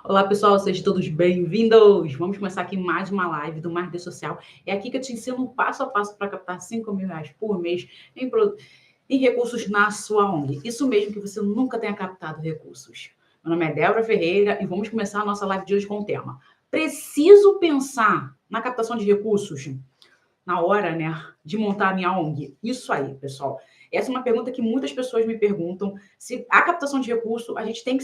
Olá, pessoal, sejam todos bem-vindos! Vamos começar aqui mais uma live do Marketing Social. É aqui que eu te ensino passo a passo para captar R$ 5.000 por mês em recursos na sua ONG. Isso mesmo, que você nunca tenha captado recursos. Meu nome é Débora Ferreira e vamos começar a nossa live de hoje com o tema: preciso pensar na captação de recursos na hora, né, de montar a minha ONG? Isso aí, pessoal. Essa é uma pergunta que muitas pessoas me perguntam, se a captação de recurso, a gente tem que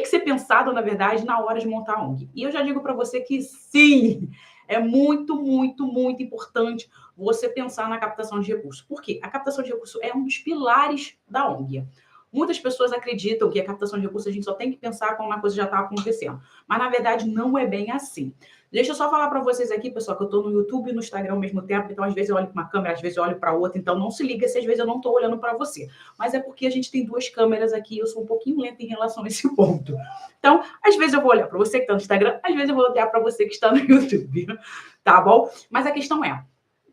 ser pensado, na verdade, na hora de montar a ONG. E eu já digo para você que sim, é muito, muito, muito importante você pensar na captação de recursos. Por quê? A captação de recursos é um dos pilares da ONG. Muitas pessoas acreditam que a captação de recursos a gente só tem que pensar quando uma coisa já está acontecendo. Mas, na verdade, não é bem assim. Deixa eu só falar para vocês aqui, pessoal, que eu estou no YouTube e no Instagram ao mesmo tempo, então às vezes eu olho para uma câmera, às vezes eu olho para outra, então não se liga se às vezes eu não estou olhando para você. Mas é porque a gente tem duas câmeras aqui e eu sou um pouquinho lenta em relação a esse ponto. Então, às vezes eu vou olhar para você que está no Instagram, às vezes eu vou olhar para você que está no YouTube, tá bom? Mas a questão é,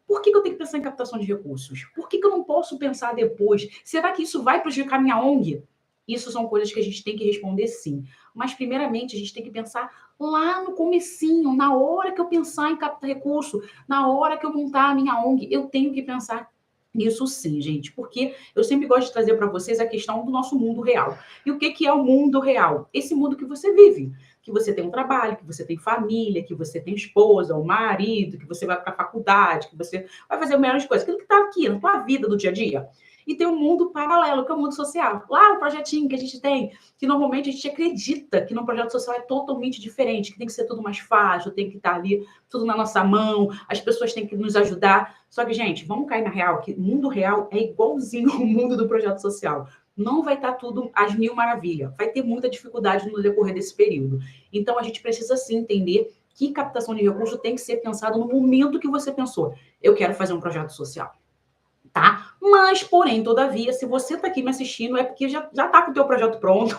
por que eu tenho que pensar em captação de recursos? Por que eu não posso pensar depois? Será que isso vai prejudicar minha ONG? Isso são coisas que a gente tem que responder sim. Mas, primeiramente, a gente tem que pensar lá no comecinho, na hora que eu pensar em captar recurso, na hora que eu montar a minha ONG, eu tenho que pensar nisso sim, gente, porque eu sempre gosto de trazer para vocês a questão do nosso mundo real. E o que é o mundo real? Esse mundo que você vive, que você tem um trabalho, que você tem família, que você tem esposa, ou marido, que você vai para a faculdade, que você vai fazer milhões de coisas, aquilo que está aqui na tua vida do dia a dia. E tem um mundo paralelo, que é o mundo social. Lá, o projetinho que a gente tem, que normalmente a gente acredita que no projeto social é totalmente diferente, que tem que ser tudo mais fácil, tem que estar ali tudo na nossa mão, as pessoas têm que nos ajudar. Só que, gente, vamos cair na real, que o mundo real é igualzinho ao mundo do projeto social. Não vai estar tudo às mil maravilhas, vai ter muita dificuldade no decorrer desse período. Então, a gente precisa sim entender que captação de recurso tem que ser pensado no momento que você pensou: eu quero fazer um projeto social. Tá? Mas, porém, todavia, se você está aqui me assistindo, é porque já está com o teu projeto pronto,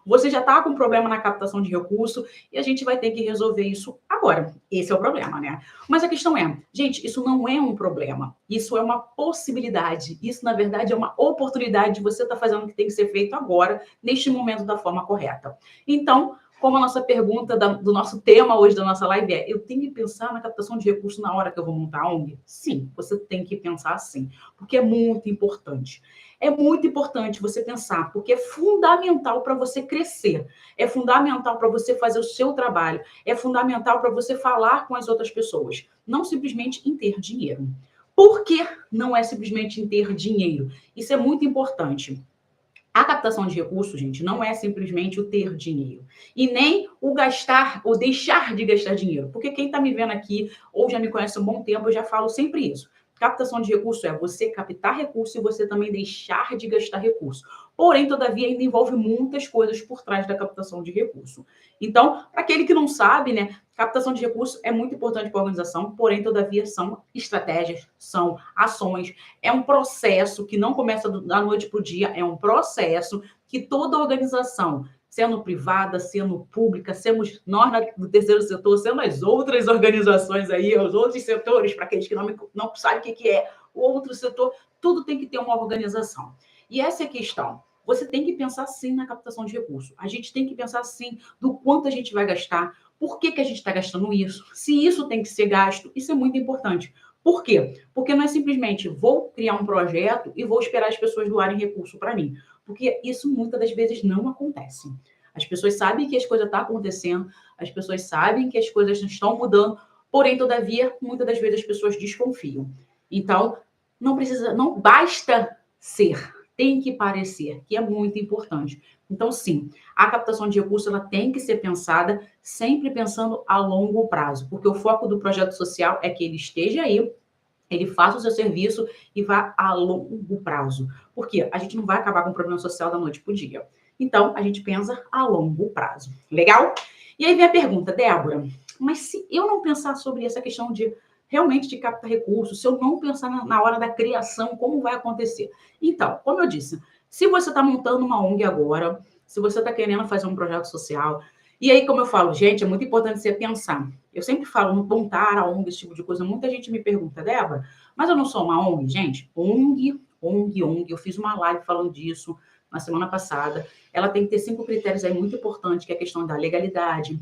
você já está com problema na captação de recurso e a gente vai ter que resolver isso agora. Esse é o problema, né? Mas a questão é, gente, isso não é um problema, isso é uma possibilidade, isso, na verdade, é uma oportunidade de você estar fazendo o que tem que ser feito agora, neste momento, da forma correta. Então, como a nossa pergunta do nosso tema hoje da nossa live é: eu tenho que pensar na captação de recursos na hora que eu vou montar a ONG? Sim, você tem que pensar sim, porque é muito importante. É muito importante você pensar, porque é fundamental para você crescer, é fundamental para você fazer o seu trabalho, é fundamental para você falar com as outras pessoas, não simplesmente em ter dinheiro. Por que não é simplesmente em ter dinheiro? Isso é muito importante. A captação de recursos, gente, não é simplesmente o ter dinheiro. E nem o gastar ou deixar de gastar dinheiro. Porque quem está me vendo aqui ou já me conhece há um bom tempo, eu já falo sempre isso. Captação de recurso é você captar recurso e você também deixar de gastar recurso. Porém, todavia, ainda envolve muitas coisas por trás da captação de recurso. Então, para aquele que não sabe, né, captação de recurso é muito importante para a organização, porém, todavia, são estratégias, são ações, é um processo que não começa da noite para o dia, é um processo que toda organização, sendo privada, sendo pública, sendo nós do terceiro setor, sendo as outras organizações aí, os outros setores, para aqueles que não sabem o que é o outro setor, tudo tem que ter uma organização. E essa é a questão. Você tem que pensar sim na captação de recursos. A gente tem que pensar sim do quanto a gente vai gastar, por que a gente está gastando isso, se isso tem que ser gasto, isso é muito importante. Por quê? Porque não é simplesmente vou criar um projeto e vou esperar as pessoas doarem recurso para mim. Porque isso muitas das vezes não acontece. As pessoas sabem que as coisas estão acontecendo, as pessoas sabem que as coisas estão mudando, porém, todavia, muitas das vezes as pessoas desconfiam. Então, não basta ser, tem que parecer, que é muito importante. Então, sim, a captação de recursos ela tem que ser pensada sempre pensando a longo prazo, porque o foco do projeto social é que ele esteja aí, ele faça o seu serviço e vá a longo prazo. Porque a gente não vai acabar com o problema social da noite para o dia. Então, a gente pensa a longo prazo. Legal? E aí vem a pergunta, Débora, mas se eu não pensar sobre essa questão de realmente de captar recursos, se eu não pensar na hora da criação, como vai acontecer? Então, como eu disse, se você está montando uma ONG agora, se você está querendo fazer um projeto social, e aí, como eu falo, gente, é muito importante você pensar. Eu sempre falo no montar a ONG, esse tipo de coisa. Muita gente me pergunta, Débora, mas eu não sou uma ONG? Gente, ONG, eu fiz uma live falando disso. na semana passada. Ela tem que ter 5 critérios aí muito importantes, que é a questão da legalidade,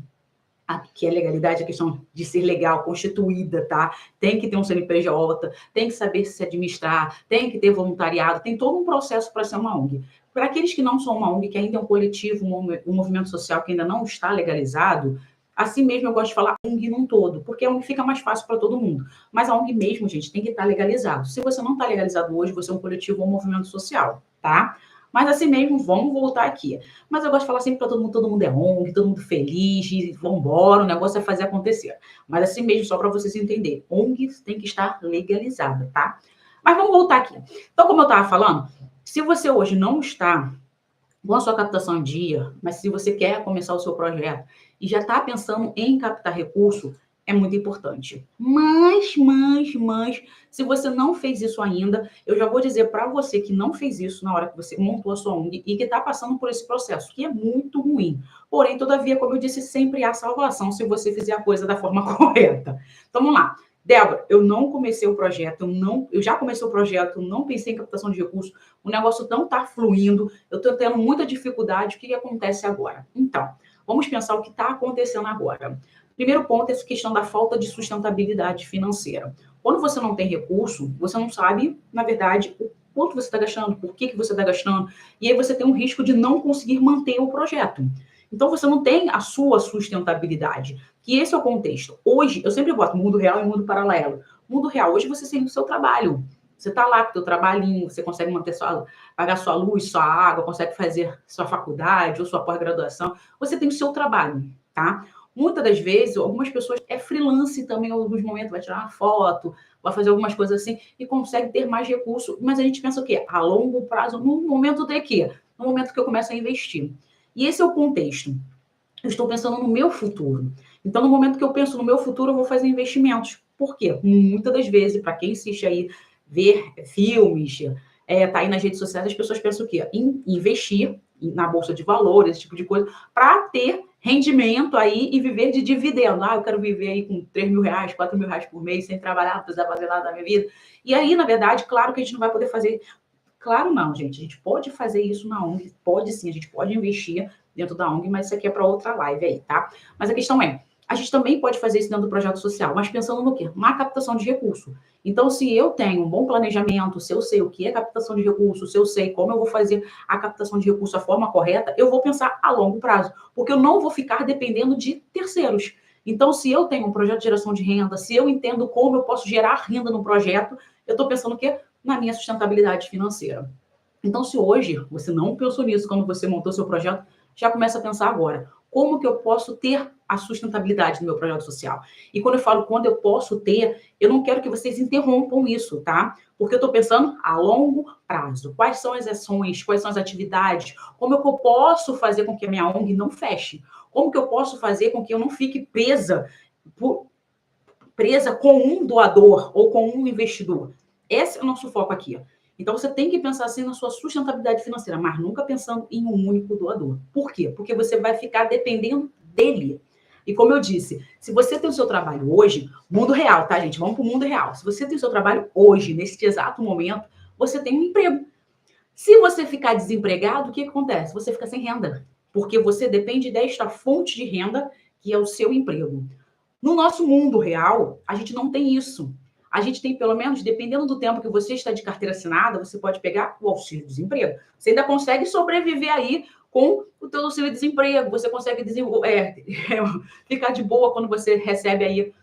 que é legalidade, a questão de ser legal, constituída, tá? Tem que ter um CNPJ, tem que saber se administrar, tem que ter voluntariado, tem todo um processo para ser uma ONG. Para aqueles que não são uma ONG, que ainda é um coletivo, um movimento social que ainda não está legalizado, assim mesmo eu gosto de falar ONG num todo, porque a ONG fica mais fácil para todo mundo. Mas a ONG mesmo, gente, tem que estar legalizado. Se você não está legalizado hoje, você é um coletivo ou um movimento social, tá? Mas assim mesmo, vamos voltar aqui. Mas eu gosto de falar sempre para todo mundo é ONG, todo mundo feliz, e vambora, o negócio é fazer acontecer. Mas assim mesmo, só para vocês entenderem, ONG tem que estar legalizada, tá? Mas vamos voltar aqui. Então, como eu estava falando, se você hoje não está com a sua captação em dia, mas se você quer começar o seu projeto e já está pensando em captar recurso, é muito importante. Mas, se você não fez isso ainda, eu já vou dizer para você que não fez isso na hora que você montou a sua ONG e que está passando por esse processo, que é muito ruim. Porém, todavia, como eu disse, sempre há salvação se você fizer a coisa da forma correta. Então, vamos lá. Débora, eu não comecei o projeto, eu já comecei o projeto, não pensei em captação de recursos, o negócio não está fluindo, eu estou tendo muita dificuldade, o que acontece agora? Então, vamos pensar o que está acontecendo agora. Primeiro ponto é essa questão da falta de sustentabilidade financeira. Quando você não tem recurso, você não sabe, na verdade, o quanto você está gastando, por que você está gastando, e aí você tem um risco de não conseguir manter o projeto. Então, você não tem a sua sustentabilidade, que esse é o contexto. Hoje, eu sempre boto mundo real e mundo paralelo. Mundo real, hoje você tem o seu trabalho. Você está lá com o seu trabalhinho, você consegue pagar sua luz, sua água, consegue fazer sua faculdade ou sua pós-graduação. Você tem o seu trabalho, tá? Muitas das vezes, algumas pessoas é freelance também, em alguns momentos, vai tirar uma foto, vai fazer algumas coisas assim e consegue ter mais recurso. Mas a gente pensa o quê? A longo prazo, no momento de quê? No momento que eu começo a investir. E esse é o contexto. Eu estou pensando no meu futuro. Então, no momento que eu penso no meu futuro, eu vou fazer investimentos. Por quê? Muitas das vezes, para quem insiste aí, ver filmes, tá aí nas redes sociais, as pessoas pensam o quê? Em investir na bolsa de valores, esse tipo de coisa, para ter rendimento aí e viver de dividendo. Eu quero viver aí com 3 mil reais, 4 mil reais por mês, sem trabalhar, não precisar fazer nada da minha vida. E aí, na verdade, claro que a gente não vai poder fazer. Claro não, gente. A gente pode fazer isso na ONG, pode sim, a gente pode investir dentro da ONG, mas isso aqui é para outra live aí, tá? Mas a questão é, a gente também pode fazer isso dentro do projeto social, mas pensando no quê? Na captação de recurso. Então, se eu tenho um bom planejamento, se eu sei o que é captação de recursos, se eu sei como eu vou fazer a captação de recursos da forma correta, eu vou pensar a longo prazo, porque eu não vou ficar dependendo de terceiros. Então, se eu tenho um projeto de geração de renda, se eu entendo como eu posso gerar renda no projeto, eu estou pensando o quê? Na minha sustentabilidade financeira. Então, se hoje você não pensou nisso quando você montou seu projeto, já começa a pensar agora. Como que eu posso ter a sustentabilidade do meu projeto social? E quando eu falo quando eu posso ter, eu não quero que vocês interrompam isso, tá? Porque eu estou pensando a longo prazo. Quais são as ações, quais são as atividades, como que eu posso fazer com que a minha ONG não feche? Como que eu posso fazer com que eu não fique presa com um doador ou com um investidor? Esse é o nosso foco aqui. Então, você tem que pensar assim na sua sustentabilidade financeira, mas nunca pensando em um único doador. Por quê? Porque você vai ficar dependendo dele. E como eu disse, se você tem o seu trabalho hoje, mundo real, tá, gente? Vamos para o mundo real. Se você tem o seu trabalho hoje, nesse exato momento, você tem um emprego. Se você ficar desempregado, o que acontece? Você fica sem renda, porque você depende desta fonte de renda, que é o seu emprego. No nosso mundo real, a gente não tem isso. A gente tem, pelo menos, dependendo do tempo que você está de carteira assinada, você pode pegar o auxílio-desemprego. Você ainda consegue sobreviver aí com o teu auxílio-desemprego. Você consegue ficar de boa quando você recebe aí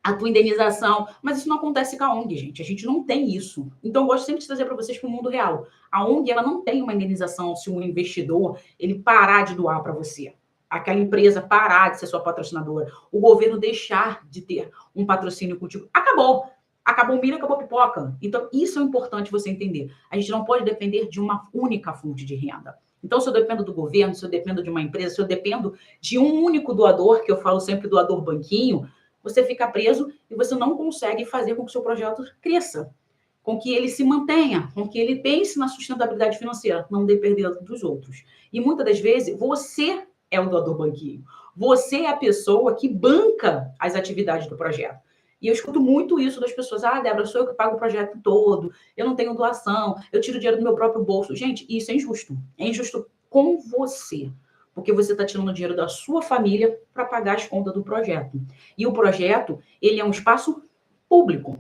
a tua indenização. Mas isso não acontece com a ONG, gente. A gente não tem isso. Então, eu gosto sempre de trazer para vocês para o mundo real. A ONG, ela não tem uma indenização se um investidor ele parar de doar para você. Aquela empresa parar de ser sua patrocinadora, o governo deixar de ter um patrocínio contigo, acabou. Acabou o milho, acabou a pipoca. Então, isso é importante você entender. A gente não pode depender de uma única fonte de renda. Então, se eu dependo do governo, se eu dependo de uma empresa, se eu dependo de um único doador, que eu falo sempre doador banquinho, você fica preso e você não consegue fazer com que o seu projeto cresça, com que ele se mantenha, com que ele pense na sustentabilidade financeira, não dependendo dos outros. E muitas das vezes, você é o doador banquinho. Você é a pessoa que banca as atividades do projeto. E eu escuto muito isso das pessoas. Ah, Débora, sou eu que pago o projeto todo, eu não tenho doação, eu tiro dinheiro do meu próprio bolso. Gente, isso é injusto. É injusto com você. Porque você está tirando dinheiro da sua família para pagar as contas do projeto. E o projeto, ele é um espaço público.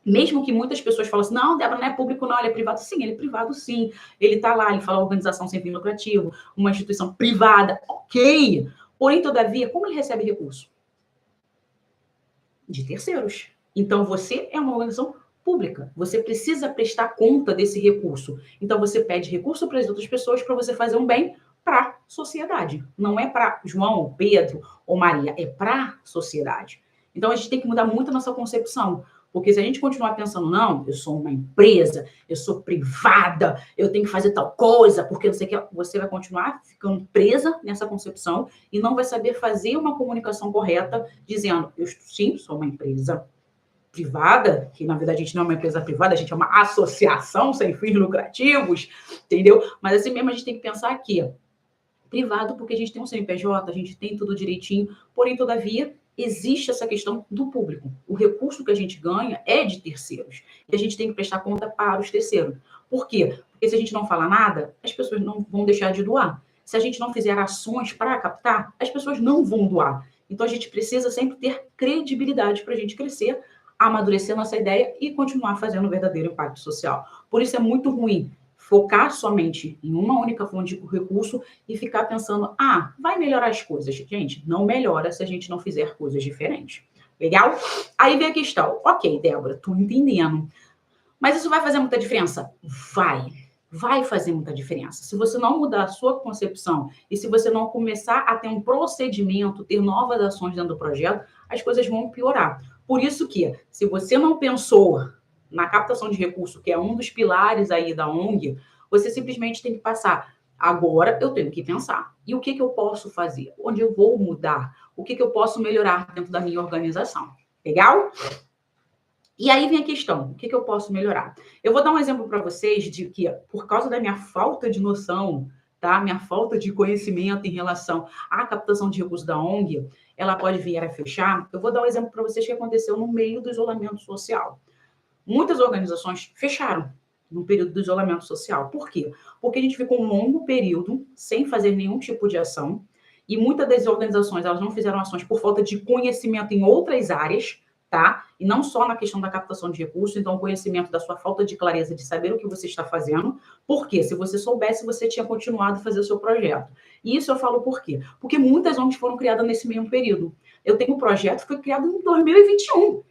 Mesmo que muitas pessoas falem assim, não, Débora, não é público, não, ele é privado. Sim, ele é privado, sim. Ele está lá, ele fala organização sem fim lucrativo, uma instituição privada, ok. Porém, todavia, como ele recebe recurso? De terceiros. Então, você é uma organização pública. Você precisa prestar conta desse recurso. Então, você pede recurso para as outras pessoas para você fazer um bem para a sociedade. Não é para João, Pedro ou Maria, é para a sociedade. Então, a gente tem que mudar muito a nossa concepção. Porque se a gente continuar pensando, não, eu sou uma empresa, eu sou privada, eu tenho que fazer tal coisa, porque não sei o que, você vai continuar ficando presa nessa concepção e não vai saber fazer uma comunicação correta, dizendo, eu sim, sou uma empresa privada, que na verdade a gente não é uma empresa privada, a gente é uma associação sem fins lucrativos, entendeu? Mas assim mesmo a gente tem que pensar aqui, privado, porque a gente tem um CNPJ, a gente tem tudo direitinho, porém, todavia, existe essa questão do público. O recurso que a gente ganha é de terceiros. E a gente tem que prestar conta para os terceiros. Por quê? Porque se a gente não falar nada, as pessoas não vão deixar de doar. Se a gente não fizer ações para captar, as pessoas não vão doar. Então, a gente precisa sempre ter credibilidade para a gente crescer, amadurecer nossa ideia e continuar fazendo um verdadeiro impacto social. Por isso é muito ruim focar somente em uma única fonte de recurso e ficar pensando, ah, vai melhorar as coisas. Gente, não melhora se a gente não fizer coisas diferentes. Legal? Aí vem a questão. Ok, Débora, tô entendendo. Mas isso vai fazer muita diferença? Vai. Vai fazer muita diferença. Se você não mudar a sua concepção e se você não começar a ter um procedimento, ter novas ações dentro do projeto, as coisas vão piorar. Por isso que, se você não pensou na captação de recurso, que é um dos pilares aí da ONG, você simplesmente tem que passar. Agora eu tenho que pensar. E o que eu posso fazer? Onde eu vou mudar? O que eu posso melhorar dentro da minha organização? Legal? E aí vem a questão, o que eu posso melhorar? Eu vou dar um exemplo para vocês de que, por causa da minha falta de noção, tá? Minha falta de conhecimento em relação à captação de recursos da ONG, ela pode vir a fechar. Eu vou dar um exemplo para vocês que aconteceu no meio do isolamento social. Muitas organizações fecharam no período do isolamento social. Por quê? Porque a gente ficou um longo período sem fazer nenhum tipo de ação e muitas das organizações elas não fizeram ações por falta de conhecimento em outras áreas, tá? E não só na questão da captação de recursos, então o conhecimento da sua falta de clareza de saber o que você está fazendo. Por quê? Se você soubesse, você tinha continuado a fazer o seu projeto. E isso eu falo por quê? Porque muitas ONGs foram criadas nesse mesmo período. Eu tenho um projeto que foi criado em 2021.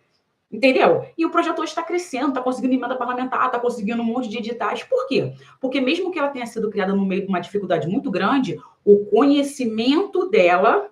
Entendeu? E o projeto hoje está crescendo, está conseguindo emenda parlamentar, está conseguindo um monte de editais. Por quê? Porque mesmo que ela tenha sido criada no meio de uma dificuldade muito grande, o conhecimento dela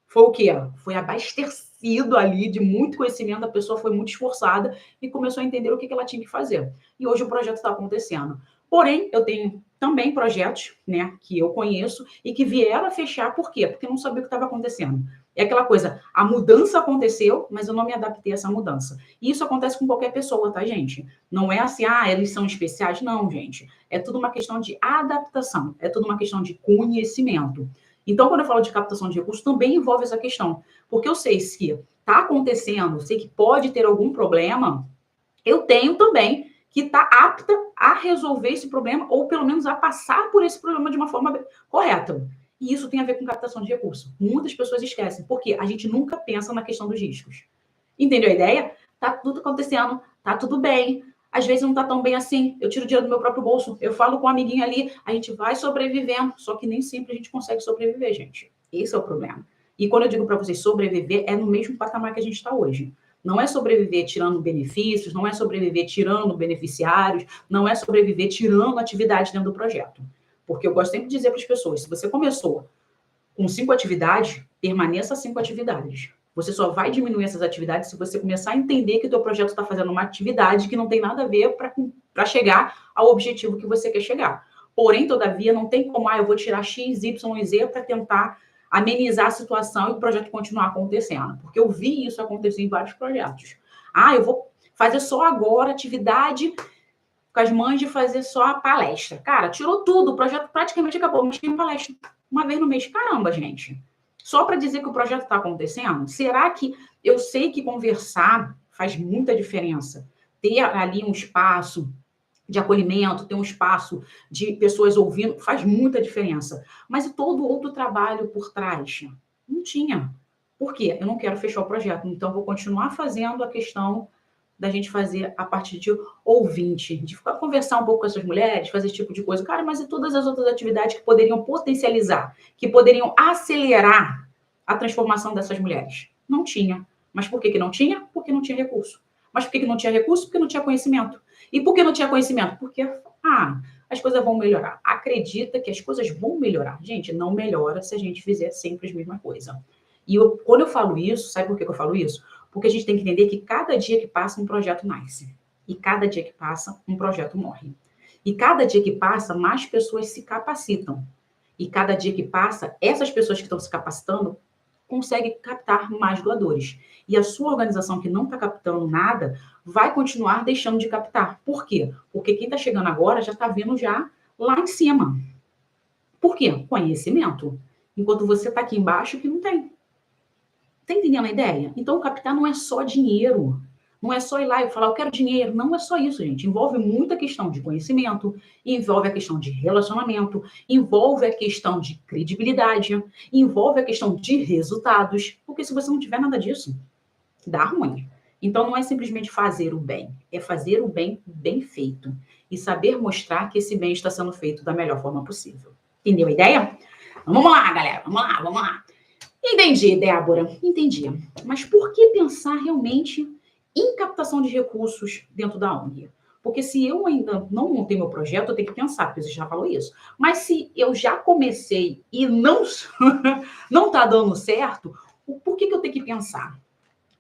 foi o quê? Foi abastecido ali de muito conhecimento, a pessoa foi muito esforçada e começou a entender o que ela tinha que fazer. E hoje o projeto está acontecendo. Porém, eu tenho também projetos, né, que eu conheço e que vieram a fechar, por quê? Porque eu não sabia o que estava acontecendo. É aquela coisa, a mudança aconteceu, mas eu não me adaptei a essa mudança. E isso acontece com qualquer pessoa, tá, gente? Não é assim, ah, eles são especiais. Não, gente. É tudo uma questão de adaptação, é tudo uma questão de conhecimento. Então, quando eu falo de captação de recursos, também envolve essa questão. Porque eu sei que está acontecendo, sei que pode ter algum problema, eu tenho também que estar apta a resolver esse problema, ou pelo menos a passar por esse problema de uma forma correta. E isso tem a ver com captação de recursos. Muitas pessoas esquecem, porque a gente nunca pensa na questão dos riscos. Entendeu a ideia? Tá tudo acontecendo, tá tudo bem. Às vezes não tá tão bem assim. Eu tiro dinheiro do meu próprio bolso, eu falo com um amiguinho ali, a gente vai sobrevivendo, só que nem sempre a gente consegue sobreviver, gente. Esse é o problema. E quando eu digo para vocês sobreviver, é no mesmo patamar que a gente está hoje. Não é sobreviver tirando benefícios, não é sobreviver tirando beneficiários, não é sobreviver tirando atividades dentro do projeto. Porque eu gosto sempre de dizer para as pessoas, se você começou com 5 atividades, permaneça 5 atividades. Você só vai diminuir essas atividades se você começar a entender que o teu projeto está fazendo uma atividade que não tem nada a ver para chegar ao objetivo que você quer chegar. Porém, todavia, não tem como, eu vou tirar X, Y e Z para tentar amenizar a situação e o projeto continuar acontecendo. Porque eu vi isso acontecer em vários projetos. Eu vou fazer só agora atividade com as mães de fazer só a palestra. Cara, tirou tudo, o projeto praticamente acabou, mas tem palestra uma vez no mês. Caramba, gente. Só para dizer que o projeto está acontecendo? Será que Eu sei que conversar faz muita diferença. Ter ali um espaço de acolhimento, ter um espaço de pessoas ouvindo, faz muita diferença. Mas e todo outro trabalho por trás? Não tinha. Por quê? Eu não quero fechar o projeto, então vou continuar fazendo a questão da gente fazer a partir de ouvinte, de ficar, conversar um pouco com essas mulheres, fazer esse tipo de coisa. Cara, mas e todas as outras atividades que poderiam potencializar, que poderiam acelerar a transformação dessas mulheres? Não tinha. Mas por que que não tinha? Porque não tinha recurso. Mas por que que não tinha recurso? Porque não tinha conhecimento. E por que não tinha conhecimento? Porque, as coisas vão melhorar. Acredita que as coisas vão melhorar. Gente, não melhora se a gente fizer sempre a mesma coisa. E quando eu falo isso, sabe por que eu falo isso? Porque a gente tem que entender que cada dia que passa, um projeto nasce. E cada dia que passa, um projeto morre. E cada dia que passa, mais pessoas se capacitam. E cada dia que passa, essas pessoas que estão se capacitando conseguem captar mais doadores. E a sua organização que não está captando nada, vai continuar deixando de captar. Por quê? Porque quem está chegando agora já está vendo já lá em cima. Por quê? Conhecimento. Enquanto você está aqui embaixo que não tem. Tá entendendo a ideia? Então, captar não é só dinheiro. Não é só ir lá e falar, eu quero dinheiro. Não é só isso, gente. Envolve muita questão de conhecimento, envolve a questão de relacionamento, envolve a questão de credibilidade, envolve a questão de resultados. Porque se você não tiver nada disso, dá ruim. Então, não é simplesmente fazer o bem, é fazer o bem bem feito. E saber mostrar que esse bem está sendo feito da melhor forma possível. Entendeu a ideia? Vamos lá, galera. Vamos lá, vamos lá. Entendi, Débora, entendi. Mas por que pensar realmente em captação de recursos dentro da ONG? Porque se eu ainda não montei meu projeto, eu tenho que pensar, porque você já falou isso. Mas se eu já comecei e não não está dando certo, por que eu tenho que pensar?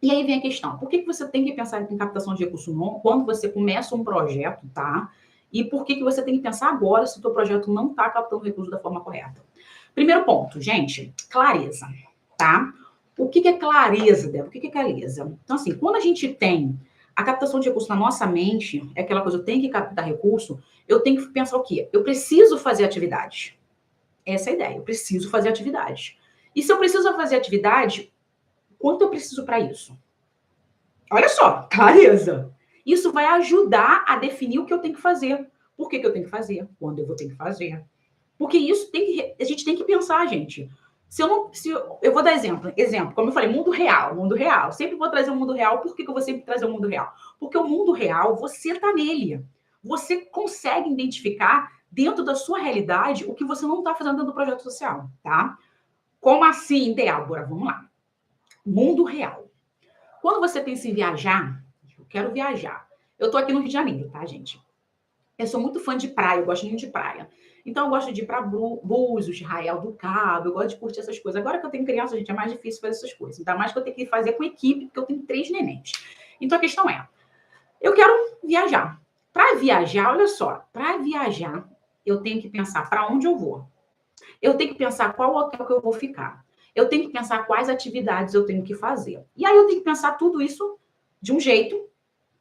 E aí vem a questão, por que você tem que pensar em captação de recursos quando você começa um projeto, tá? E por que você tem que pensar agora se o seu projeto não está captando recursos da forma correta? Primeiro ponto, gente, clareza, tá? O que é clareza, Débora? O que é clareza? Então, assim, quando a gente tem a captação de recursos na nossa mente, é aquela coisa, eu tenho que captar recurso, eu tenho que pensar o quê? Eu preciso fazer atividades. Essa é a ideia, eu preciso fazer atividades. E se eu preciso fazer atividade, quanto eu preciso para isso? Olha só, clareza. Isso vai ajudar a definir o que eu tenho que fazer. Por que eu tenho que fazer? Quando eu vou ter que fazer? Porque isso a gente tem que pensar, gente. Se eu vou dar exemplo, como eu falei, mundo real, mundo real. Sempre vou trazer o mundo real. Por que eu vou sempre trazer o mundo real? Porque o mundo real, você está nele. Você consegue identificar dentro da sua realidade o que você não está fazendo dentro do projeto social, tá? Como assim, Débora? Vamos lá. Mundo real. Quando você pensa em viajar, eu quero viajar. Eu tô aqui no Rio de Janeiro, tá, gente? Eu sou muito fã de praia, eu gosto muito de praia. Então, eu gosto de ir para Búzios, Arraial do Cabo, eu gosto de curtir essas coisas. Agora que eu tenho criança, gente, é mais difícil fazer essas coisas. Ainda mais que eu tenho que fazer com equipe, porque eu tenho 3 nenéns. Então, a questão é, eu quero viajar. Para viajar, olha só, para viajar, eu tenho que pensar para onde eu vou. Eu tenho que pensar qual hotel que eu vou ficar. Eu tenho que pensar quais atividades eu tenho que fazer. E aí eu tenho que pensar tudo isso de um jeito.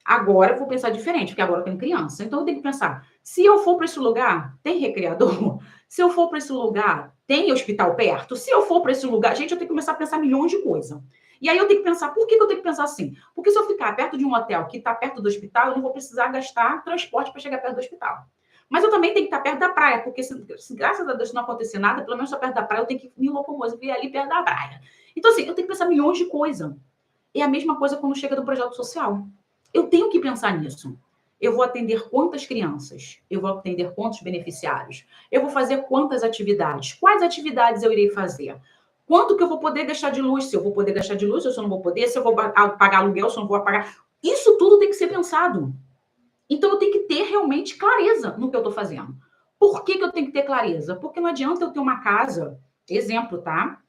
Agora eu vou pensar diferente, porque agora eu tenho criança. Então eu tenho que pensar, se eu for para esse lugar, tem recreador? Se eu for para esse lugar, tem hospital perto? Se eu for para esse lugar, gente, eu tenho que começar a pensar milhões de coisas. E aí eu tenho que pensar, por que eu tenho que pensar assim? Porque se eu ficar perto de um hotel que está perto do hospital, eu não vou precisar gastar transporte para chegar perto do hospital. Mas eu também tenho que estar perto da praia, porque se graças a Deus não acontecer nada, pelo menos só perto da praia, eu tenho que me locomover ali perto da praia. Então, assim, eu tenho que pensar milhões de coisas. É a mesma coisa quando chega do projeto social. Eu tenho que pensar nisso. Eu vou atender quantas crianças? Eu vou atender quantos beneficiários? Eu vou fazer quantas atividades? Quais atividades eu irei fazer? Quanto que eu vou poder gastar de luz? Se eu vou poder gastar de luz, se eu não vou poder, se eu vou pagar aluguel, se eu não vou pagar. Isso tudo tem que ser pensado. Então, eu tenho que ter realmente clareza no que eu estou fazendo. Por que eu tenho que ter clareza? Porque não adianta eu ter uma casa, exemplo, tá?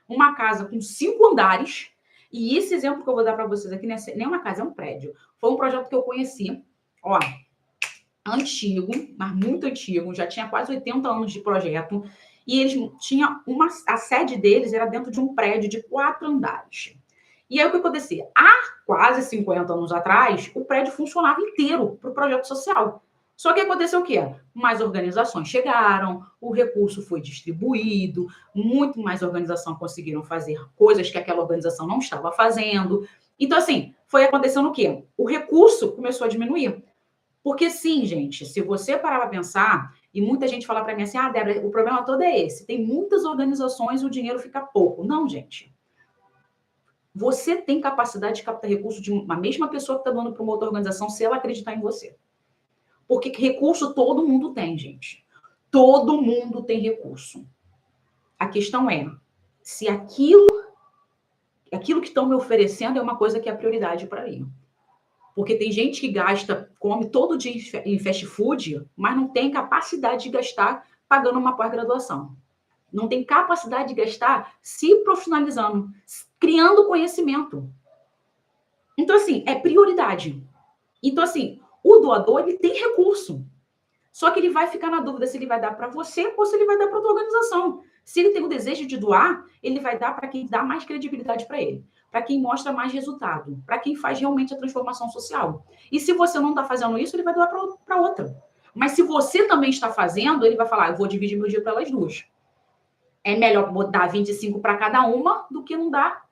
Uma casa com 5 andares, e esse exemplo que eu vou dar para vocês aqui, não é nem uma casa, é um prédio. Foi um projeto que eu conheci, ó, antigo, mas muito antigo, já tinha quase 80 anos de projeto, e eles tinham a sede deles era dentro de um prédio de 4 andares. E aí o que acontecia? Há quase 50 anos atrás, o prédio funcionava inteiro para o projeto social. Só que aconteceu o quê? Mais organizações chegaram, o recurso foi distribuído, muito mais organização conseguiram fazer coisas que aquela organização não estava fazendo. Então, assim, foi acontecendo o quê? O recurso começou a diminuir. Porque sim, gente, se você parar para pensar, e muita gente fala para mim assim, Débora, o problema todo é esse, tem muitas organizações e o dinheiro fica pouco. Não, gente. Você tem capacidade de captar recurso de uma mesma pessoa que está dando para uma outra organização se ela acreditar em você. Porque recurso todo mundo tem, gente. Todo mundo tem recurso. A questão é se aquilo que estão me oferecendo é uma coisa que é prioridade para mim. Porque tem gente que come todo dia em fast food, mas não tem capacidade de gastar pagando uma pós-graduação. Não tem capacidade de gastar se profissionalizando, criando conhecimento. Então, assim, é prioridade. Então, assim, o doador, ele tem recurso. Só que ele vai ficar na dúvida se ele vai dar para você ou se ele vai dar para outra organização. Se ele tem o desejo de doar, ele vai dar para quem dá mais credibilidade para ele, para quem mostra mais resultado, para quem faz realmente a transformação social. E se você não está fazendo isso, ele vai doar para outra. Mas se você também está fazendo, ele vai falar, eu vou dividir meu dia pelas duas. É melhor dar 25 para cada uma do que não dar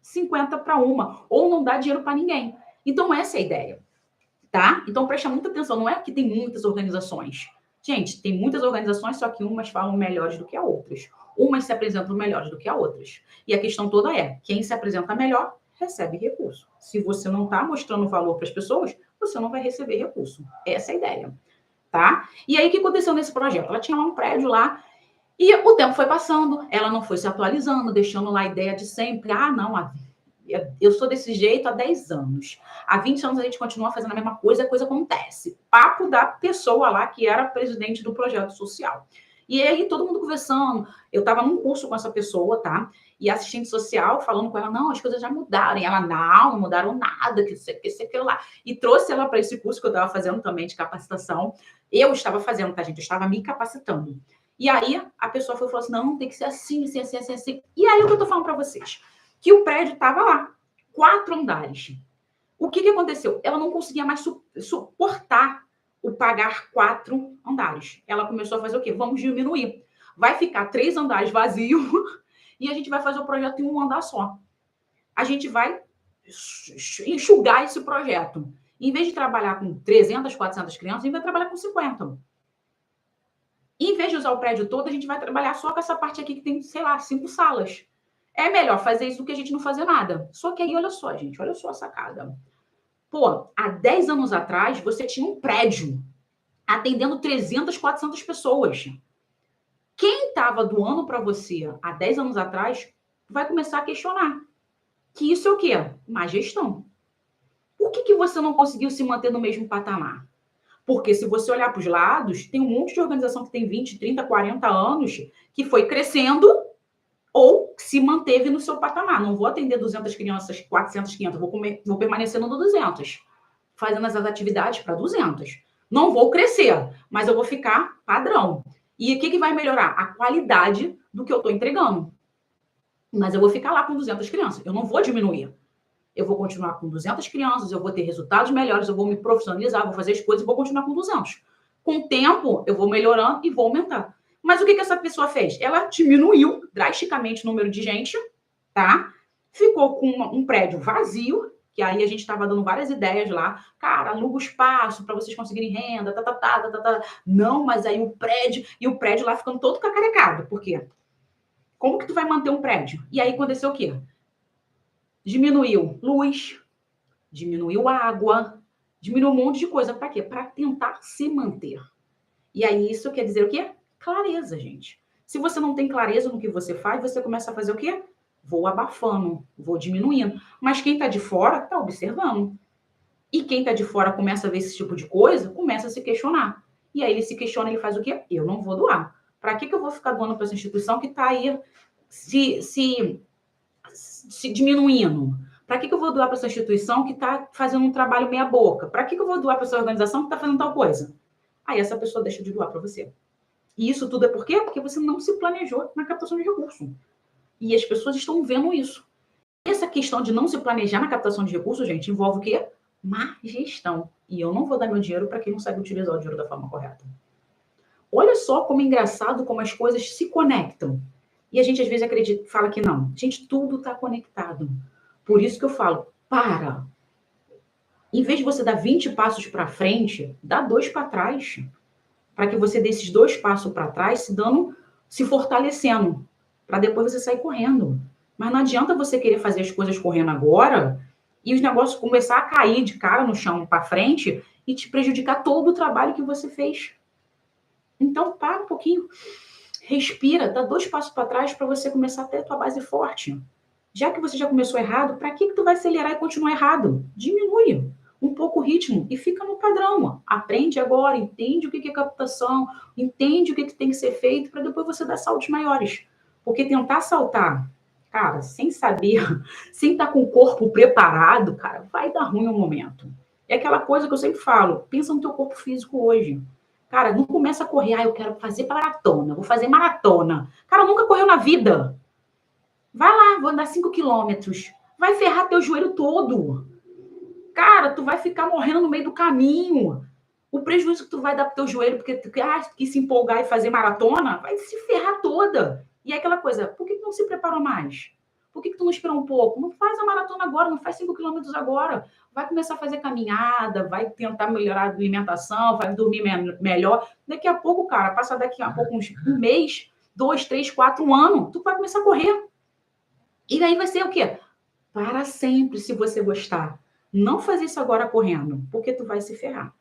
50 para uma, ou não dar dinheiro para ninguém. Então, essa é a ideia. Tá? Então, presta muita atenção. Não é que tem muitas organizações. Gente, tem muitas organizações, só que umas falam melhores do que as outras. Umas se apresentam melhores do que as outras. E a questão toda é, quem se apresenta melhor, recebe recurso. Se você não está mostrando valor para as pessoas, você não vai receber recurso. Essa é a ideia. Tá? E aí, o que aconteceu nesse projeto? Ela tinha lá um prédio lá, e o tempo foi passando, ela não foi se atualizando, deixando lá a ideia de sempre. Não, eu sou desse jeito há 10 anos. Há 20 anos a gente continua fazendo a mesma coisa, a coisa acontece. Papo da pessoa lá que era presidente do projeto social. E aí todo mundo conversando. Eu estava num curso com essa pessoa, tá? E a assistente social falando com ela, não, as coisas já mudaram. E ela, não mudaram nada, que isso aquilo lá. E trouxe ela para esse curso que eu estava fazendo também de capacitação. Eu estava fazendo, tá, gente? Eu estava me capacitando. E aí a pessoa falou assim, não, tem que ser assim, assim, assim, assim, assim. E aí o que eu tô falando para vocês? Que o prédio estava lá, 4 andares. O que aconteceu? Ela não conseguia mais suportar o pagar 4 andares. Ela começou a fazer o quê? Vamos diminuir. Vai ficar 3 andares vazios e a gente vai fazer o projeto em um andar só. A gente vai enxugar esse projeto. Em vez de trabalhar com 300, 400 crianças, a gente vai trabalhar com 50. Em vez de usar o prédio todo, a gente vai trabalhar só com essa parte aqui que tem, sei lá, 5 salas. É melhor fazer isso do que a gente não fazer nada. Só que aí, olha só, gente, olha só a sacada. Pô, há 10 anos atrás, você tinha um prédio atendendo 300, 400 pessoas. Quem estava doando para você há 10 anos atrás vai começar a questionar. Que isso é o quê? Má gestão. Por que você não conseguiu se manter no mesmo patamar? Porque se você olhar para os lados, tem um monte de organização que tem 20, 30, 40 anos que foi crescendo ou se manteve no seu patamar. Não vou atender 200 crianças, 400, 500. Vou permanecer no 200, fazendo essas atividades para 200. Não vou crescer, mas eu vou ficar padrão. E o que vai melhorar? A qualidade do que eu estou entregando. Mas eu vou ficar lá com 200 crianças. Eu não vou diminuir. Eu vou continuar com 200 crianças, eu vou ter resultados melhores, eu vou me profissionalizar, vou fazer as coisas e vou continuar com 200. Com o tempo, eu vou melhorando e vou aumentar. Mas o que essa pessoa fez? Ela diminuiu drasticamente o número de gente, tá? Ficou com um prédio vazio, que aí a gente estava dando várias ideias lá. Cara, aluga o espaço para vocês conseguirem renda, Não, mas aí o prédio lá ficando todo cacarecado. Por quê? Como que tu vai manter um prédio? E aí aconteceu o quê? Diminuiu luz, diminuiu água, diminuiu um monte de coisa. Para quê? Para tentar se manter. E aí isso quer dizer o quê? Clareza, gente. Se você não tem clareza no que você faz, você começa a fazer o quê? Vou abafando, vou diminuindo. Mas quem está de fora está observando. E quem está de fora começa a ver esse tipo de coisa, começa a se questionar. E aí ele se questiona, ele faz o quê? Eu não vou doar. Para que eu vou ficar doando para essa instituição que está aí se diminuindo? Para que eu vou doar para essa instituição que está fazendo um trabalho meia boca? Para que eu vou doar para essa organização que está fazendo tal coisa? Aí essa pessoa deixa de doar para você. E isso tudo é por quê? Porque você não se planejou na captação de recursos. E as pessoas estão vendo isso. Essa questão de não se planejar na captação de recursos, gente, envolve o quê? Má gestão. E eu não vou dar meu dinheiro para quem não sabe utilizar o dinheiro da forma correta. Olha só como é engraçado como as coisas se conectam. E a gente às vezes acredita, fala que não. Gente, tudo está conectado. Por isso que eu falo, para. Em vez de você dar 20 passos para frente, dá 2 para trás. Para que você dê esses 2 passos para trás, se fortalecendo. Para depois você sair correndo. Mas não adianta você querer fazer as coisas correndo agora e os negócios começar a cair de cara no chão para frente e te prejudicar todo o trabalho que você fez. Então, para um pouquinho, respira, dá 2 passos para trás para você começar a ter a tua base forte. Já que você já começou errado, para que tu vai acelerar e continuar errado? Diminui um pouco o ritmo e fica no padrão. Aprende agora, entende o que é captação, entende o que tem que ser feito para depois você dar saltos maiores. Porque tentar saltar, cara, sem saber, sem estar com o corpo preparado, cara, vai dar ruim no momento. É aquela coisa que eu sempre falo, pensa no teu corpo físico hoje. Cara, não começa a correr, eu quero fazer maratona, vou fazer maratona. Cara, nunca correu na vida. Vai lá, vou andar 5 quilômetros. Vai ferrar teu joelho todo. Cara, tu vai ficar morrendo no meio do caminho. O prejuízo que tu vai dar pro teu joelho porque tu quis se empolgar e fazer maratona, vai se ferrar toda. E é aquela coisa, por que tu não se preparou mais? Por que tu não esperou um pouco? Não faz a maratona agora, não faz 5 quilômetros agora. Vai começar a fazer caminhada, vai tentar melhorar a alimentação, vai dormir melhor. Daqui a pouco, cara, passa daqui a pouco um mês, 2, 3, 4, um ano, tu vai começar a correr. E aí vai ser o quê? Para sempre, se você gostar. Não faz isso agora correndo, porque tu vai se ferrar.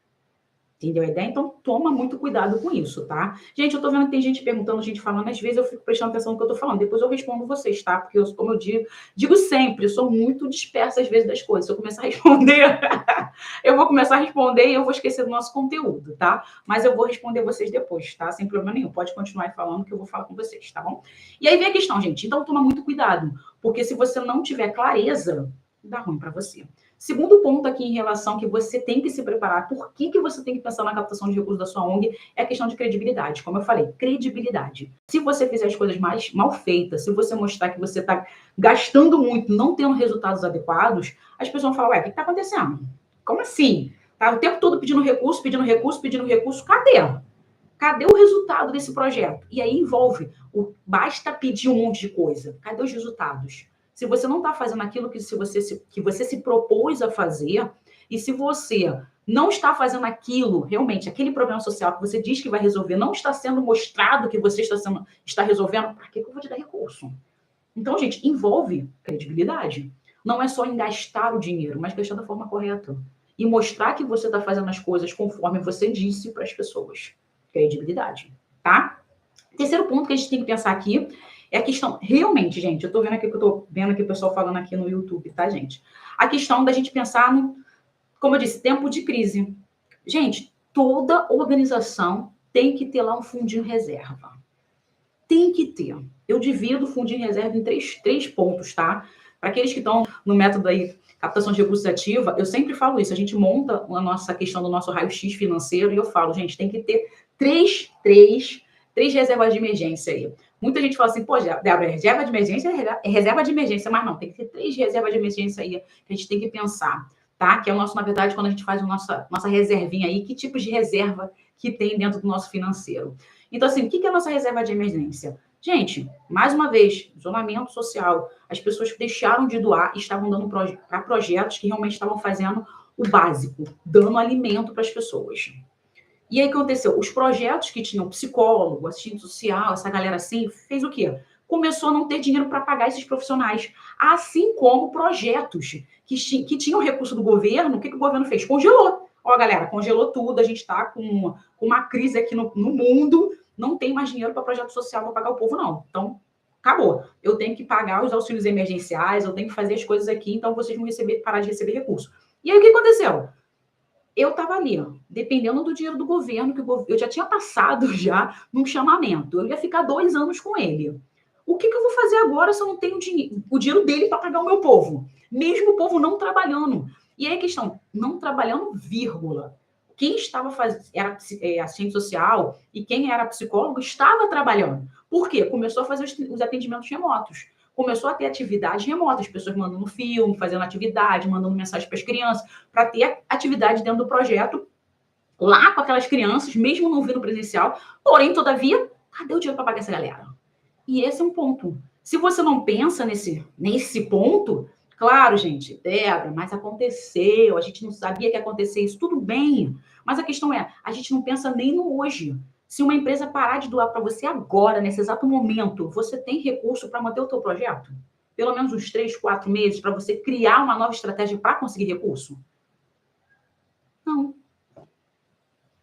Entendeu a ideia? Então, toma muito cuidado com isso, tá? Gente, eu tô vendo que tem gente perguntando, gente falando, às vezes eu fico prestando atenção no que eu tô falando, depois eu respondo vocês, tá? Porque, como eu digo sempre, eu sou muito dispersa às vezes das coisas. Se eu começar a responder, eu vou começar a responder e eu vou esquecer do nosso conteúdo, tá? Mas eu vou responder vocês depois, tá? Sem problema nenhum. Pode continuar falando que eu vou falar com vocês, tá bom? E aí vem a questão, gente. Então, toma muito cuidado, porque se você não tiver clareza, dá ruim para você. Segundo ponto aqui em relação que você tem que se preparar, por que você tem que pensar na captação de recursos da sua ONG, é a questão de credibilidade. Como eu falei, credibilidade. Se você fizer as coisas mais mal feitas, se você mostrar que você está gastando muito, não tendo resultados adequados, as pessoas vão falar, ué, o que está acontecendo? Como assim? Tá o tempo todo pedindo recurso, pedindo recurso, pedindo recurso. Cadê? Cadê o resultado desse projeto? E aí envolve, basta pedir um monte de coisa. Cadê os resultados? Se você não está fazendo aquilo que você se propôs a fazer, e se você não está fazendo aquilo, realmente, aquele problema social que você diz que vai resolver, não está sendo mostrado que você está resolvendo, para que eu vou te dar recurso? Então, gente, envolve credibilidade. Não é só em gastar o dinheiro, mas gastar da forma correta. E mostrar que você está fazendo as coisas conforme você disse para as pessoas. Credibilidade, tá? Terceiro ponto que a gente tem que pensar aqui é a questão, realmente, gente, eu tô vendo aqui que eu tô vendo aqui o pessoal falando aqui no YouTube, tá, gente? A questão da gente pensar no, como eu disse, tempo de crise. Gente, toda organização tem que ter lá um fundinho reserva. Tem que ter. Eu divido o fundinho reserva em três pontos, tá? Para aqueles que estão no método aí, captação de recursos ativa, eu sempre falo isso, a gente monta a nossa questão do nosso raio-x financeiro e eu falo, gente, tem que ter três reservas de emergência aí. Muita gente fala assim, pô, Débora, reserva de emergência é reserva de emergência, mas não, tem que ter 3 reservas de emergência aí que a gente tem que pensar, tá? Que é o nosso, na verdade, quando a gente faz a nossa reservinha aí, que tipos de reserva que tem dentro do nosso financeiro. Então, assim, o que é a nossa reserva de emergência? Gente, mais uma vez, isolamento social. As pessoas que deixaram de doar e estavam dando para projetos que realmente estavam fazendo o básico, dando alimento para as pessoas. E aí o que aconteceu? Os projetos que tinham psicólogo, assistente social, essa galera assim, fez o quê? Começou a não ter dinheiro para pagar esses profissionais. Assim como projetos que tinham recurso do governo, o que o governo fez? Congelou. Ó, galera, congelou tudo, a gente está com uma crise aqui no mundo, não tem mais dinheiro para projeto social para pagar o povo, não. Então, acabou. Eu tenho que pagar os auxílios emergenciais, eu tenho que fazer as coisas aqui, então vocês vão parar de receber recurso. E aí o que aconteceu? Eu estava ali, ó, dependendo do dinheiro do governo, eu já tinha passado já num chamamento. Eu ia ficar 2 anos com ele. O que eu vou fazer agora se eu não tenho o dinheiro dele para pagar o meu povo? Mesmo o povo não trabalhando. E aí a questão, não trabalhando, vírgula. Quem estava era assistente social e quem era psicólogo estava trabalhando. Por quê? Começou a fazer os atendimentos remotos. começou a ter atividades remotas, pessoas mandando filme, fazendo atividade, mandando mensagem para as crianças, para ter atividade dentro do projeto, lá com aquelas crianças, mesmo não vindo presencial, porém, todavia, cadê o dinheiro para pagar essa galera? E esse é um ponto. Se você não pensa nesse ponto, claro, gente, Débora, mas aconteceu, a gente não sabia que ia acontecer isso, tudo bem. Mas a questão é, a gente não pensa nem no hoje. Se uma empresa parar de doar para você agora, nesse exato momento, você tem recurso para manter o teu projeto? Pelo menos uns 3, 4 meses para você criar uma nova estratégia para conseguir recurso? Não.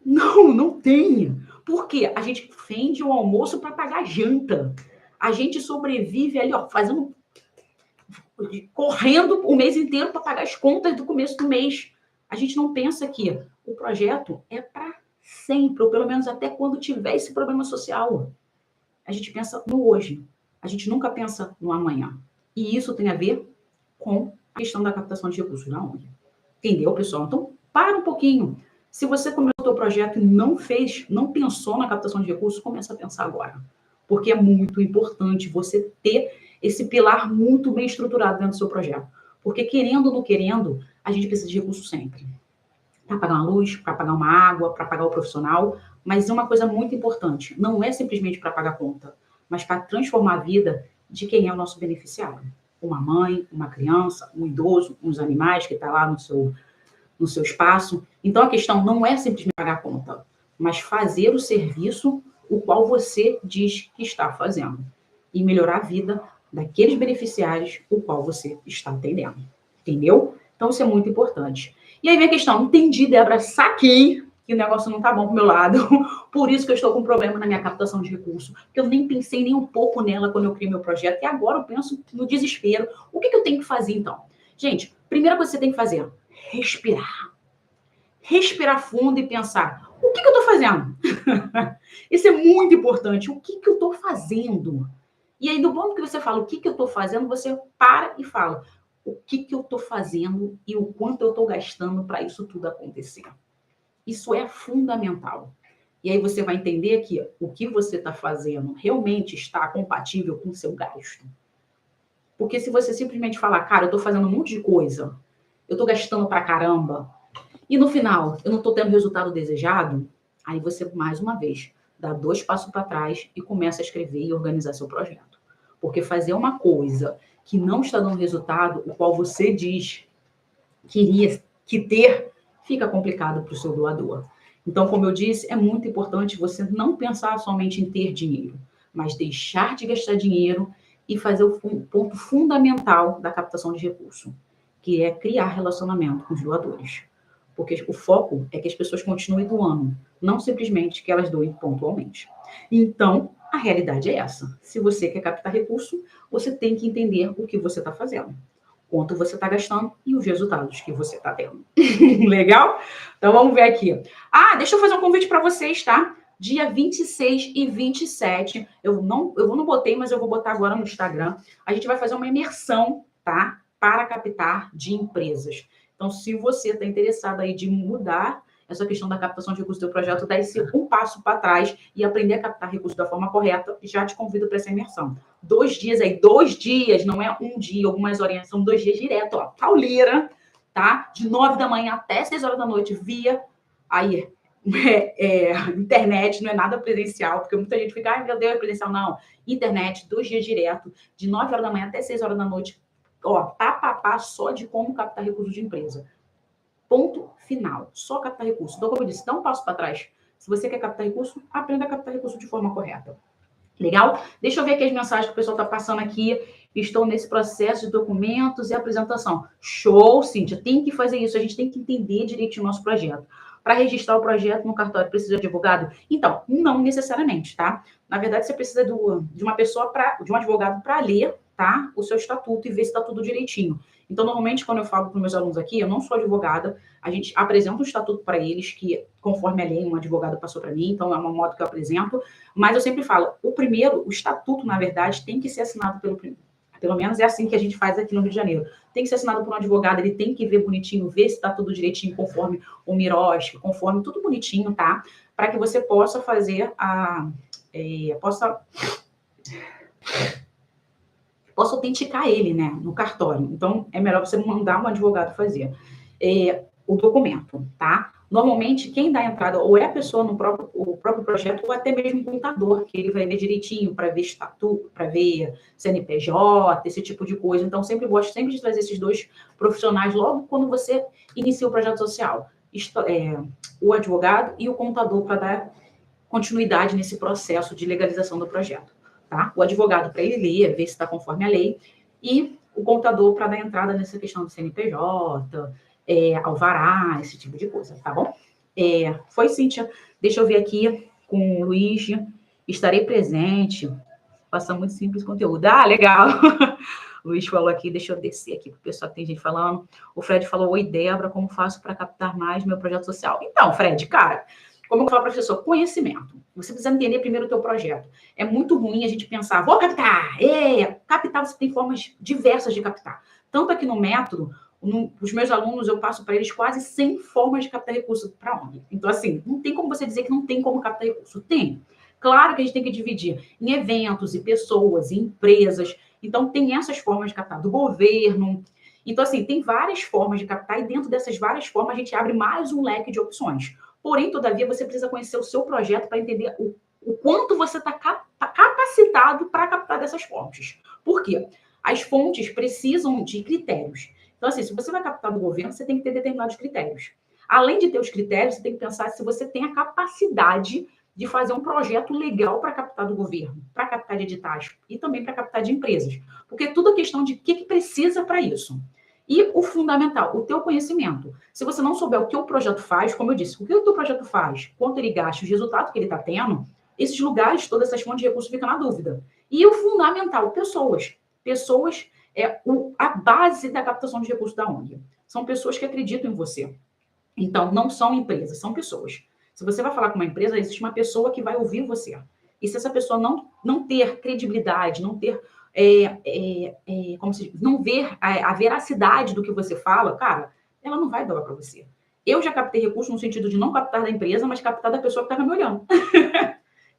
Não tem. Por quê? A gente vende o almoço para pagar a janta. A gente sobrevive ali, ó, correndo o mês inteiro para pagar as contas do começo do mês. A gente não pensa que o projeto é para sempre, ou pelo menos até quando tiver esse problema social. A gente pensa no hoje. A gente nunca pensa no amanhã. E isso tem a ver com a questão da captação de recursos na ONG. Entendeu, pessoal? Então, para um pouquinho. Se você começou o seu projeto e não pensou na captação de recursos, começa a pensar agora. Porque é muito importante você ter esse pilar muito bem estruturado dentro do seu projeto. Porque querendo ou não querendo, a gente precisa de recursos sempre. Para pagar uma luz, para pagar uma água, para pagar o profissional. Mas é uma coisa muito importante. Não é simplesmente para pagar conta, mas para transformar a vida de quem é o nosso beneficiário. Uma mãe, uma criança, um idoso, uns animais que está lá no seu espaço. Então, a questão não é simplesmente pagar a conta, mas fazer o serviço o qual você diz que está fazendo e melhorar a vida daqueles beneficiários o qual você está atendendo. Entendeu? Então, isso é muito importante. E aí vem a questão, entendi, Débora, saquei que o negócio não está bom pro meu lado, por isso que eu estou com problema na minha captação de recursos, porque eu nem pensei nem um pouco nela quando eu criei meu projeto, e agora eu penso no desespero. O que eu tenho que fazer, então? Gente, primeira coisa que você tem que fazer, respirar. Respirar fundo e pensar, o que eu estou fazendo? Isso é muito importante. O que eu estou fazendo? E aí, do ponto que você fala o que eu estou fazendo, você para e fala o que eu estou fazendo e o quanto eu estou gastando para isso tudo acontecer. Isso é fundamental. E aí você vai entender que o que você está fazendo realmente está compatível com o seu gasto. Porque se você simplesmente falar, cara, eu estou fazendo um monte de coisa, eu estou gastando pra caramba, e no final eu não estou tendo o resultado desejado, aí você, mais uma vez, dá 2 passos para trás e começa a escrever e organizar seu projeto. Porque fazer uma coisa que não está dando resultado, o qual você diz que ter, fica complicado para o seu doador. Então, como eu disse, é muito importante você não pensar somente em ter dinheiro, mas deixar de gastar dinheiro e fazer o ponto fundamental da captação de recurso, que é criar relacionamento com os doadores. Porque o foco é que as pessoas continuem doando, não simplesmente que elas doem pontualmente. Então, a realidade é essa. Se você quer captar recurso, você tem que entender o que você está fazendo, quanto você está gastando e os resultados que você está tendo. Legal? Então, vamos ver aqui. Deixa eu fazer um convite para vocês, tá? Dia 26 e 27, eu não botei, mas eu vou botar agora no Instagram. A gente vai fazer uma imersão, tá? Para captar de empresas. Então, se você está interessado aí de mudar essa questão da captação de recursos do seu projeto, dar esse um passo para trás e aprender a captar recursos da forma correta, já te convido para essa imersão. 2 dias aí, 2 dias, não é um dia, algumas horinhas, são 2 dias direto, ó, pauleira, tá? De 9 da manhã até 6 horas da noite, via aí, internet, não é nada presencial, porque muita gente fica, meu Deus, é presencial. Não, internet, 2 dias direto, de 9 horas da manhã até 6 horas da noite, ó, papapá só de como captar recursos de empresa. Ponto final. Só captar recurso. Então, como eu disse, dá um passo para trás. Se você quer captar recurso, aprenda a captar recurso de forma correta. Legal? Deixa eu ver aqui as mensagens que o pessoal está passando aqui. Estou nesse processo de documentos e apresentação. Show, Cíntia. Tem que fazer isso. A gente tem que entender direitinho o nosso projeto. Para registrar o projeto no cartório, precisa de advogado? Então, não necessariamente, tá? Na verdade, você precisa de uma pessoa, de um advogado para ler, tá? O seu estatuto e ver se está tudo direitinho. Então, normalmente, quando eu falo para os meus alunos aqui, eu não sou advogada, a gente apresenta um estatuto para eles, que conforme a lei, um advogado passou para mim, então é uma modo que eu apresento, mas eu sempre falo, o estatuto, na verdade, tem que ser assinado pelo menos é assim que a gente faz aqui no Rio de Janeiro. Tem que ser assinado por um advogado, ele tem que ver bonitinho, ver se está tudo direitinho, conforme o MIROS, conforme tudo bonitinho, tá? Para que você possa fazer posso autenticar ele, né, no cartório. Então, é melhor você mandar um advogado fazer o documento, tá? Normalmente, quem dá entrada ou é a pessoa no próprio projeto, ou até mesmo o contador, que ele vai ver direitinho para ver estatuto, para ver CNPJ, esse tipo de coisa. Então, sempre gosto sempre de trazer esses dois profissionais logo quando você inicia o projeto social. O advogado e o contador para dar continuidade nesse processo de legalização do projeto. Tá? O advogado para ele ler, ver se está conforme a lei, e o contador para dar entrada nessa questão do CNPJ, alvará, esse tipo de coisa, tá bom? Foi, Cíntia. Deixa eu ver aqui com o Luiz. Estarei presente. Passa muito simples conteúdo. Ah, legal. O Luiz falou aqui, deixa eu descer aqui, porque o pessoal tem gente falando. O Fred falou, oi, Débora, como faço para captar mais meu projeto social? Então, Fred, cara, como eu falo para o professor, conhecimento. Você precisa entender primeiro o teu projeto. É muito ruim a gente pensar, vou captar. Captar, você tem formas diversas de captar. Tanto aqui no método, os meus alunos, eu passo para eles quase 100 formas de captar recurso para ONG. Então, assim, não tem como você dizer que não tem como captar recurso. Tem. Claro que a gente tem que dividir em eventos, em pessoas, em empresas. Então, tem essas formas de captar do governo. Então, assim, tem várias formas de captar e dentro dessas várias formas a gente abre mais um leque de opções. Porém, todavia, você precisa conhecer o seu projeto para entender o quanto você está capacitado para captar dessas fontes. Por quê? As fontes precisam de critérios. Então, assim, se você vai captar do governo, você tem que ter determinados critérios. Além de ter os critérios, você tem que pensar se você tem a capacidade de fazer um projeto legal para captar do governo, para captar de editais e também para captar de empresas. Porque tudo é questão de o que precisa para isso. E o fundamental, o teu conhecimento. Se você não souber o que o projeto faz, como eu disse, o que o teu projeto faz, quanto ele gasta, os resultados que ele está tendo, esses lugares, todas essas fontes de recursos ficam na dúvida. E o fundamental, pessoas. Pessoas é a base da captação de recursos da ONG. São pessoas que acreditam em você. Então, não são empresas, são pessoas. Se você vai falar com uma empresa, existe uma pessoa que vai ouvir você. E se essa pessoa não ter credibilidade, não ter como se diz, não ver a veracidade do que você fala, cara, ela não vai doar para você. Eu já captei recurso no sentido de não captar da empresa, mas captar da pessoa que estava me olhando.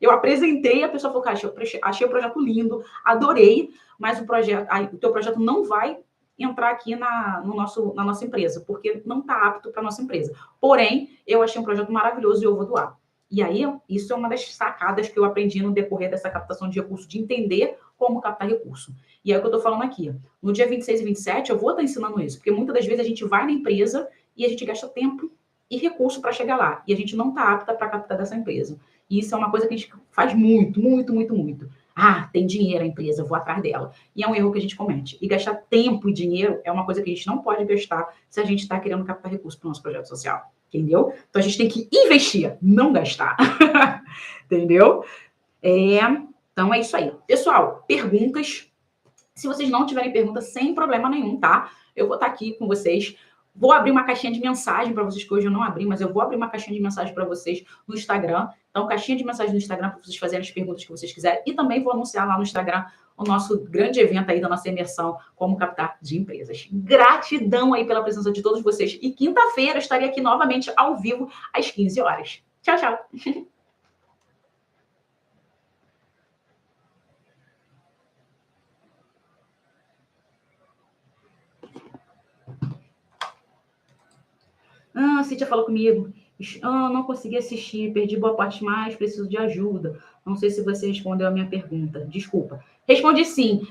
Eu apresentei, a pessoa falou, cara, achei o projeto lindo, adorei, mas o teu projeto não vai entrar aqui na nossa empresa, porque não está apto para a nossa empresa. Porém, eu achei um projeto maravilhoso e eu vou doar. E aí, isso é uma das sacadas que eu aprendi no decorrer dessa captação de recursos, de entender como captar recurso. E é o que eu estou falando aqui. No dia 26 e 27, eu vou estar ensinando isso, porque muitas das vezes a gente vai na empresa e a gente gasta tempo e recurso para chegar lá, e a gente não está apta para captar dessa empresa. E isso é uma coisa que a gente faz muito, muito, muito, muito. Ah, tem dinheiro a empresa, vou atrás dela. E é um erro que a gente comete. E gastar tempo e dinheiro é uma coisa que a gente não pode gastar se a gente está querendo captar recursos para o nosso projeto social. Entendeu? Então a gente tem que investir, não gastar. Entendeu? Então é isso aí. Pessoal, perguntas. Se vocês não tiverem perguntas, sem problema nenhum, tá? Eu vou estar aqui com vocês. Vou abrir uma caixinha de mensagem para vocês, que hoje eu não abri, mas eu vou abrir uma caixinha de mensagem para vocês no Instagram. Então, caixinha de mensagem no Instagram para vocês fazerem as perguntas que vocês quiserem. E também vou anunciar lá no Instagram o nosso grande evento aí da nossa imersão, como captar de empresas. Gratidão aí pela presença de todos vocês. E quinta-feira estarei aqui novamente ao vivo às 15 horas. Tchau, tchau. Ah, a Cíntia falou comigo. Ah, não consegui assistir, perdi boa parte mais, preciso de ajuda. Não sei se você respondeu a minha pergunta. Desculpa. Respondi sim.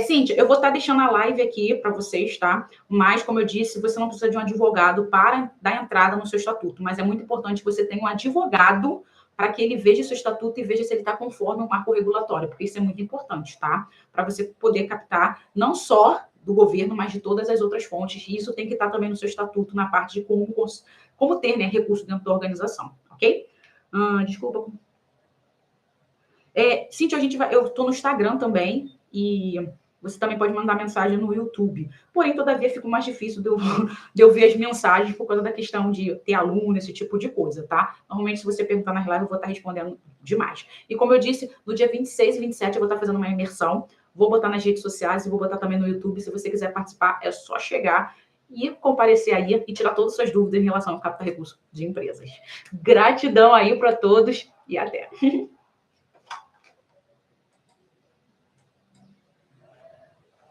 Cíntia, eu vou estar deixando a live aqui para vocês, tá? Mas, como eu disse, você não precisa de um advogado para dar entrada no seu estatuto. Mas é muito importante que você tenha um advogado para que ele veja seu estatuto e veja se ele está conforme o marco regulatório, porque isso é muito importante, tá? Para você poder captar não só do governo, mas de todas as outras fontes. E isso tem que estar também no seu estatuto, na parte de como ter, né, recurso dentro da organização, ok? Desculpa. Cíntia, eu estou no Instagram também e você também pode mandar mensagem no YouTube. Porém, todavia, fica mais difícil de eu ver as mensagens por causa da questão de ter aluno, esse tipo de coisa, tá? Normalmente, se você perguntar nas lives, eu vou estar respondendo demais. E como eu disse, no dia 26 e 27 eu vou estar fazendo uma imersão. Vou botar nas redes sociais e vou botar também no YouTube. Se você quiser participar, é só chegar e comparecer aí e tirar todas as suas dúvidas em relação ao captar recursos de empresas. Gratidão aí para todos e até!